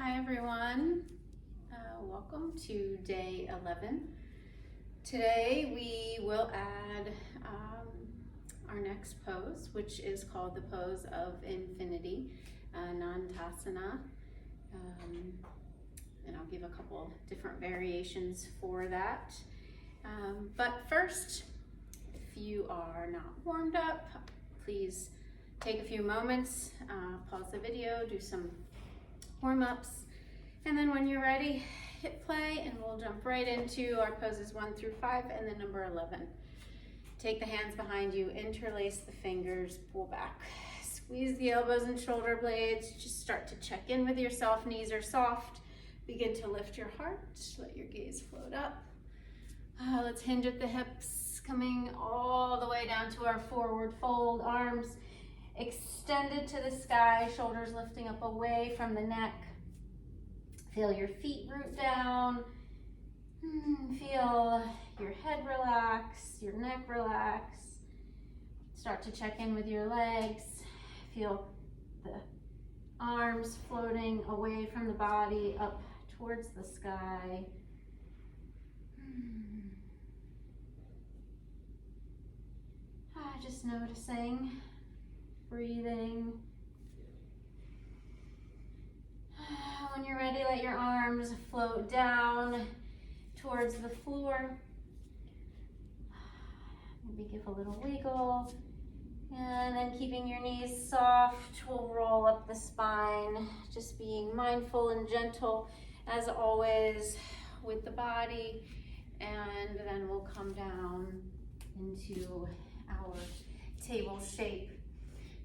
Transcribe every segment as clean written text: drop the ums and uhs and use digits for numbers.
Hi everyone, welcome to day 11. Today we will add our next pose, which is called the pose of infinity, Anantasana, and I'll give a couple different variations for that. But first, if you are not warmed up, please take a few moments, pause the video, do some warm-ups, and then when you're ready, hit play and we'll jump right into our poses 1 through 5 and then number 11. Take the hands behind you, interlace the fingers, pull back. Squeeze the elbows and shoulder blades. Just start to check in with yourself. Knees are soft. Begin to lift your heart. Let your gaze float up. Let's hinge at the hips, coming all the way down to our forward fold. Arms extended to the sky, shoulders lifting up away from the neck. Feel your feet root down. Feel your head relax, your neck relax. Start to check in with your legs. Feel the arms floating away from the body up towards the sky. Just noticing. Breathing. When you're ready, let your arms float down towards the floor. Maybe give a little wiggle. And then keeping your knees soft, we'll roll up the spine, just being mindful and gentle as always with the body. And then we'll come down into our table shape.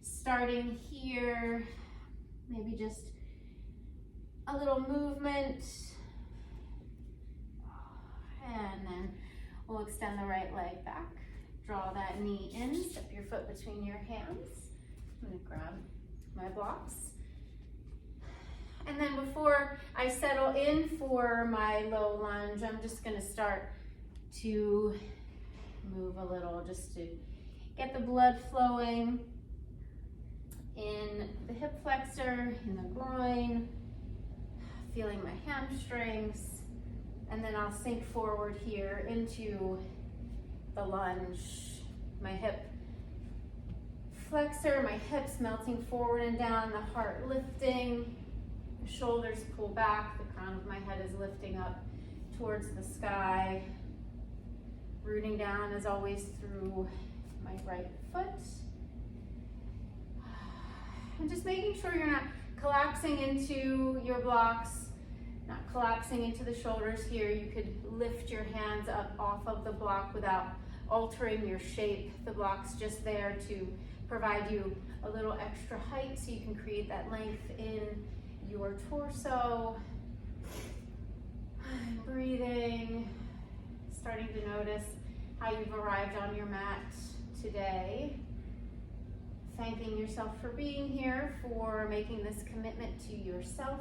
Starting here, maybe just a little movement, and then we'll extend the right leg back. Draw that knee in, step your foot between your hands. I'm gonna grab my blocks. And then before I settle in for my low lunge, I'm just gonna start to move a little just to get the blood flowing in the hip flexor, in the groin, feeling my hamstrings, and then I'll sink forward here into the lunge. My hip flexor, my hips melting forward and down, the heart lifting, the shoulders pull back, the crown of my head is lifting up towards the sky, rooting down as always through my right foot. And just making sure you're not collapsing into your blocks, not collapsing into the shoulders here. You could lift your hands up off of the block without altering your shape. The block's just there to provide you a little extra height so you can create that length in your torso. Breathing, starting to notice how you've arrived on your mat today. Thanking yourself for being here, for making this commitment to yourself.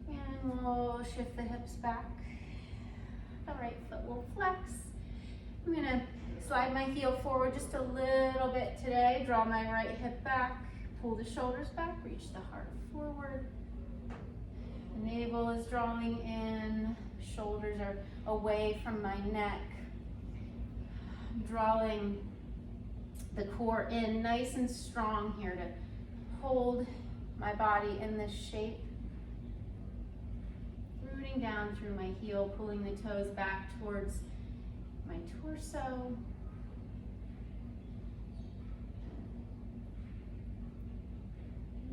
And we'll shift the hips back. The right foot will flex. I'm gonna slide my heel forward just a little bit today. Draw my right hip back, pull the shoulders back, reach the heart forward. The navel is drawing in, shoulders are away from my neck. I'm drawing the core in nice and strong here to hold my body in this shape. Rooting down through my heel, pulling the toes back towards my torso.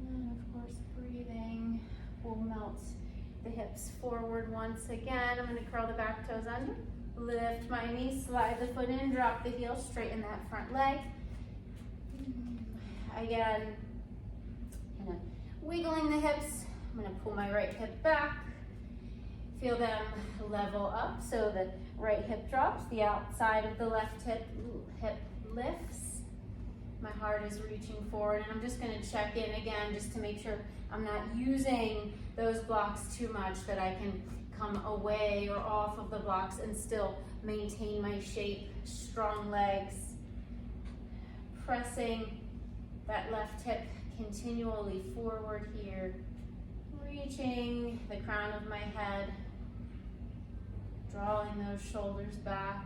And of course, breathing. We'll melt the hips forward once again. I'm going to curl the back toes under. Lift my knees, slide the foot in, drop the heel, straighten that front leg. Again, wiggling the hips. I'm going to pull my right hip back. Feel them level up so the right hip drops, the outside of the left hip lifts. My heart is reaching forward, and I'm just going to check in again just to make sure I'm not using those blocks too much, that I can come away or off of the blocks and still maintain my shape. Strong legs. Pressing that left hip continually forward here. reaching the crown of my head, drawing those shoulders back.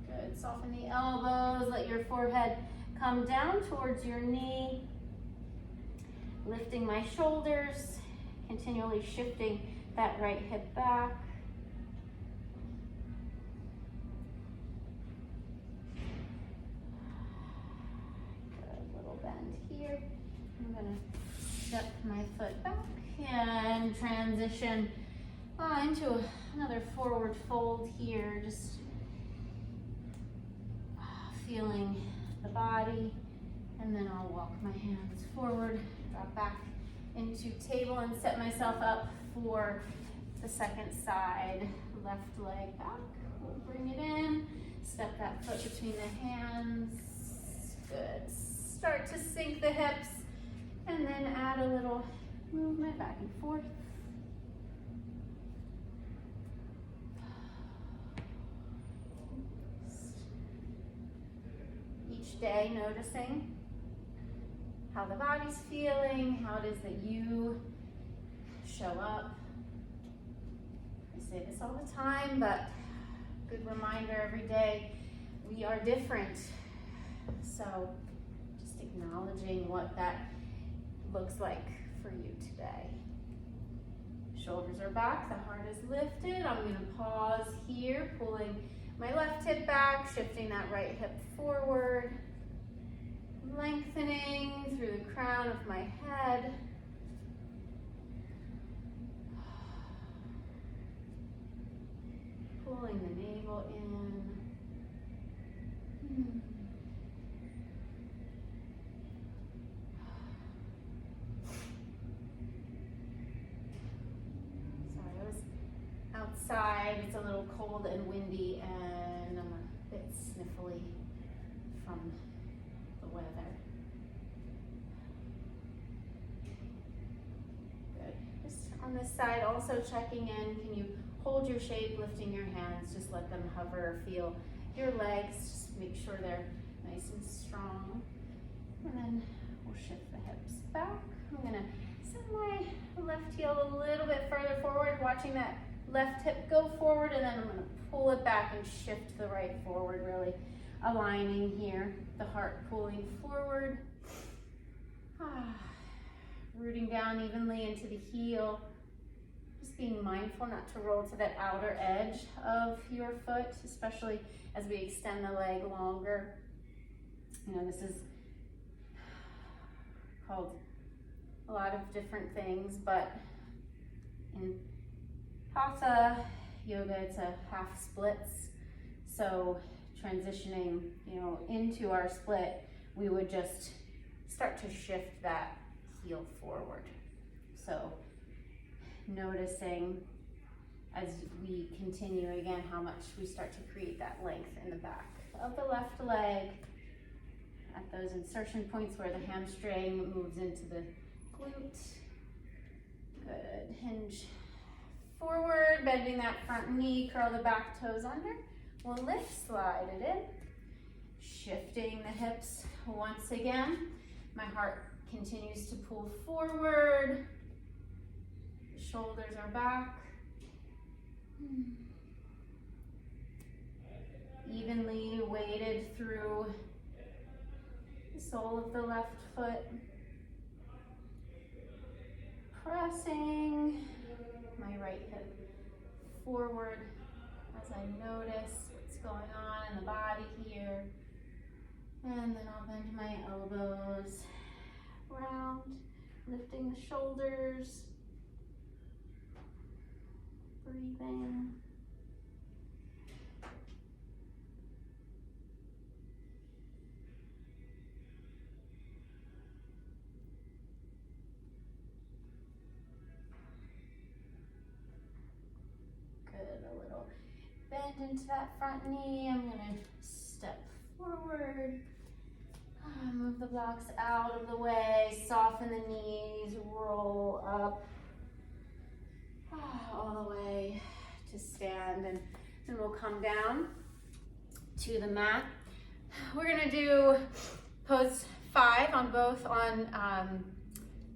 Good, soften the elbows, let your forehead come down towards your knee. Lifting my shoulders, continually shifting that right hip back. Good, little bend here. I'm gonna step my foot back and transition into another forward fold here, just feeling the body, and then I'll walk my hands forward, drop back into table and set myself up for the second side. Left leg back, we'll bring it in, step that foot between the hands. Good, start to sink the hips, and then add a little movement back and forth. Each day noticing how the body's feeling, how it is that you show up. I say this all the time, but good reminder every day, we are different. So just acknowledging what that looks like for you today. Shoulders are back, the heart is lifted. I'm gonna pause here, pulling my left hip back, shifting that right hip forward, lengthening through the crown of my head. Pulling the navel in. Sorry, I was outside. It's a little cold and windy, and I'm a bit sniffly from the weather. Good. Just on this side, also checking in. Can you hold your shape, lifting your hands? Just let them hover. Feel your legs. Just make sure they're nice and strong. And then we'll shift the hips back. I'm gonna send my left heel a little bit further forward, watching that left hip go forward, and then I'm gonna pull it back and shift the right forward, really aligning here, the heart pulling forward, rooting down evenly into the heel, just being mindful not to roll to that outer edge of your foot, especially as we extend the leg longer. You know, this is called a lot of different things, but in Hatha yoga, it's a half splits. So transitioning, you know, into our split, we would just start to shift that heel forward. So noticing as we continue again how much we start to create that length in the back of the left leg at those insertion points where the hamstring moves into the glute. Good. Hinge forward, bending that front knee, curl the back toes under. We'll lift, slide it in. Shifting the hips once again. My heart continues to pull forward. The shoulders are back. Evenly weighted through the sole of the left foot. Pressing my right hip forward as I notice what's going on in the body here. And then I'll bend my elbows round, lifting the shoulders, breathing. A little bend into that front knee. I'm gonna step forward, move the blocks out of the way, soften the knees, roll up all the way to stand, and then we'll come down to the mat. We're gonna do pose 5 on both on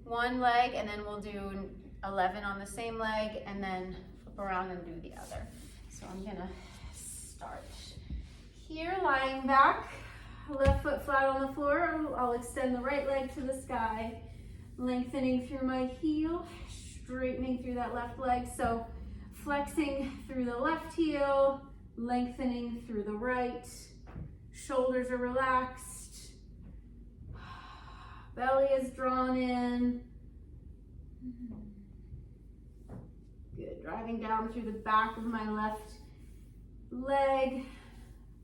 one leg, and then we'll do 11 on the same leg, and then flip around and do the other. So I'm gonna start here, lying back, left foot flat on the floor. I'll extend the right leg to the sky, lengthening through my heel, straightening through that left leg. So flexing through the left heel, lengthening through the right. Shoulders are relaxed. Belly is drawn in. Good, driving down through the back of my left leg,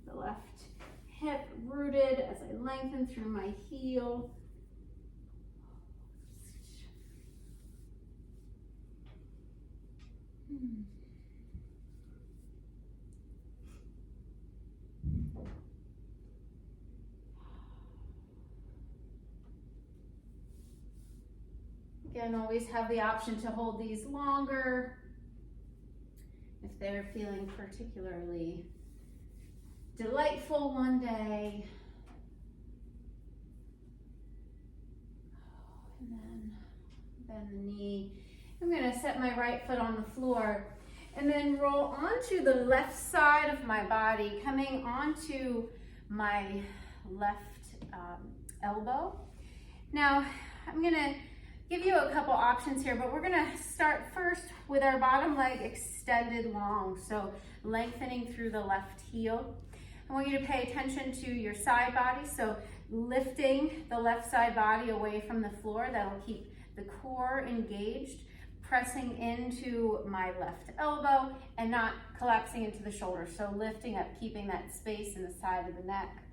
the left hip rooted as I lengthen through my heel. Again, always have the option to hold these longer if they're feeling particularly delightful one day. And then bend the knee. I'm going to set my right foot on the floor and then roll onto the left side of my body, coming onto my left elbow. Now, I'm going to give you a couple options here, but we're gonna start first with our bottom leg extended long, so lengthening through the left heel. I want you to pay attention to your side body, so lifting the left side body away from the floor. That'll keep the core engaged, pressing into my left elbow and not collapsing into the shoulder. So lifting up, keeping that space in the side of the neck.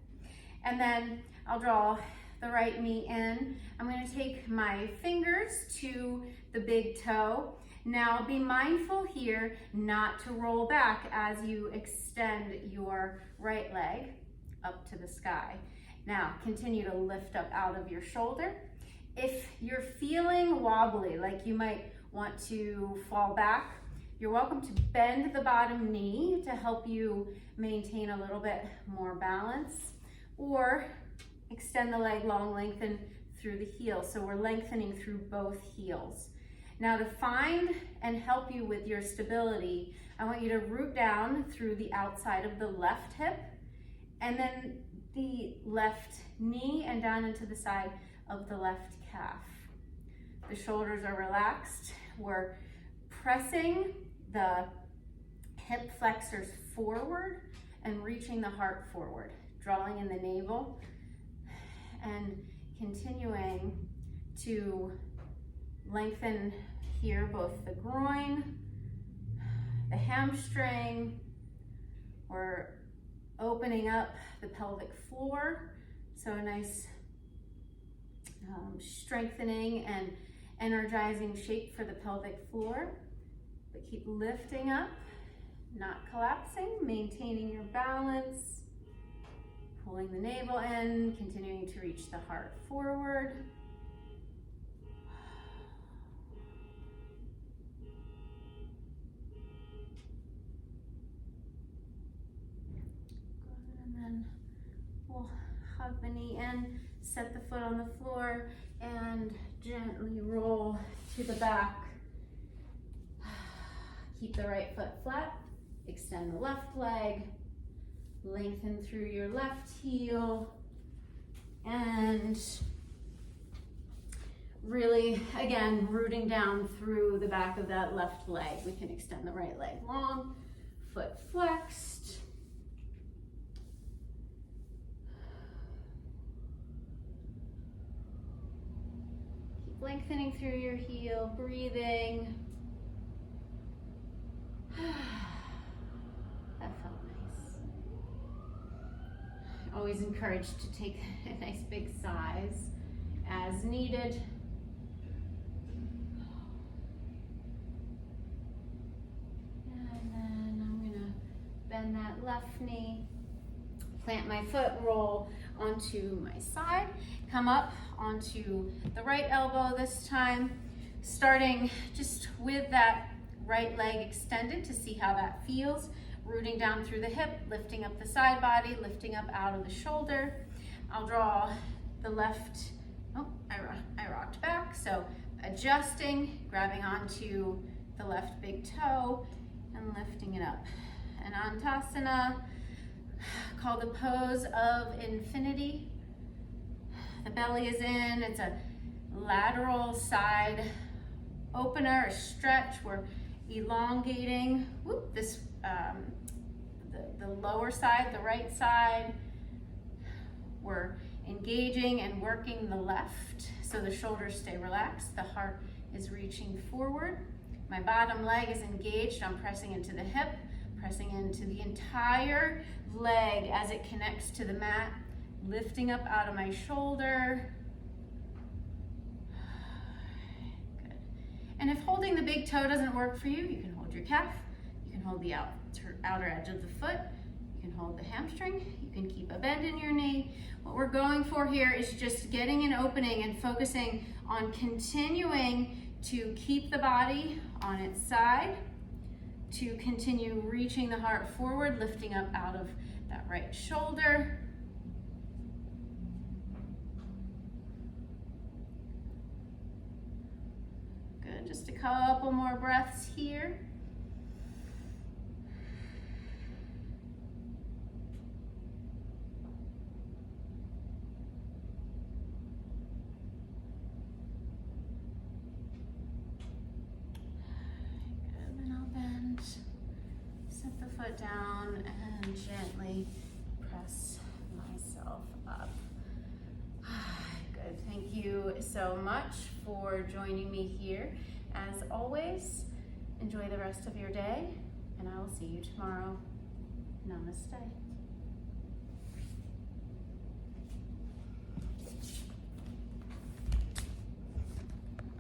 And then I'll draw the right knee in. I'm going to take my fingers to the big toe. Now be mindful here not to roll back as you extend your right leg up to the sky. Now continue to lift up out of your shoulder. If you're feeling wobbly, like you might want to fall back, you're welcome to bend the bottom knee to help you maintain a little bit more balance, or extend the leg long, lengthen through the heel. So we're lengthening through both heels. Now to find and help you with your stability, I want you to root down through the outside of the left hip, and then the left knee and down into the side of the left calf. The shoulders are relaxed. We're pressing the hip flexors forward and reaching the heart forward, drawing in the navel, and continuing to lengthen here both the groin, the hamstring. We're opening up the pelvic floor, so a nice strengthening and energizing shape for the pelvic floor. But keep lifting up, not collapsing, maintaining your balance. Pulling the navel in, continuing to reach the heart forward. And then we'll hug the knee in, set the foot on the floor, and gently roll to the back. Keep the right foot flat, extend the left leg, lengthen through your left heel, and really, again, rooting down through the back of that left leg. We can extend the right leg long, foot flexed. Keep lengthening through your heel, breathing. That felt nice. Always encouraged to take a nice big sighs as needed. And then I'm gonna bend that left knee, plant my foot, roll onto my side, come up onto the right elbow this time, starting just with that right leg extended to see how that feels. Rooting down through the hip, lifting up the side body, lifting up out of the shoulder. I'll draw the left, oh, I rocked back. So adjusting, grabbing onto the left big toe and lifting it up. Anantasana, called the pose of infinity. The belly is in, it's a lateral side opener, a stretch. We're elongating this, the lower side, the right side. We're engaging and working the left so the shoulders stay relaxed. The heart is reaching forward. My bottom leg is engaged. I'm pressing into the hip, pressing into the entire leg as it connects to the mat, lifting up out of my shoulder. Good. And if holding the big toe doesn't work for you, you can hold your calf, you can hold the outer edge of the foot, you can hold the hamstring, you can keep a bend in your knee. What we're going for here is just getting an opening and focusing on continuing to keep the body on its side, to continue reaching the heart forward, lifting up out of that right shoulder. Good, just a couple more breaths here. Set the foot down and gently press myself up. Good, thank you so much for joining me here. As always, enjoy the rest of your day, and I will see you tomorrow. Namaste.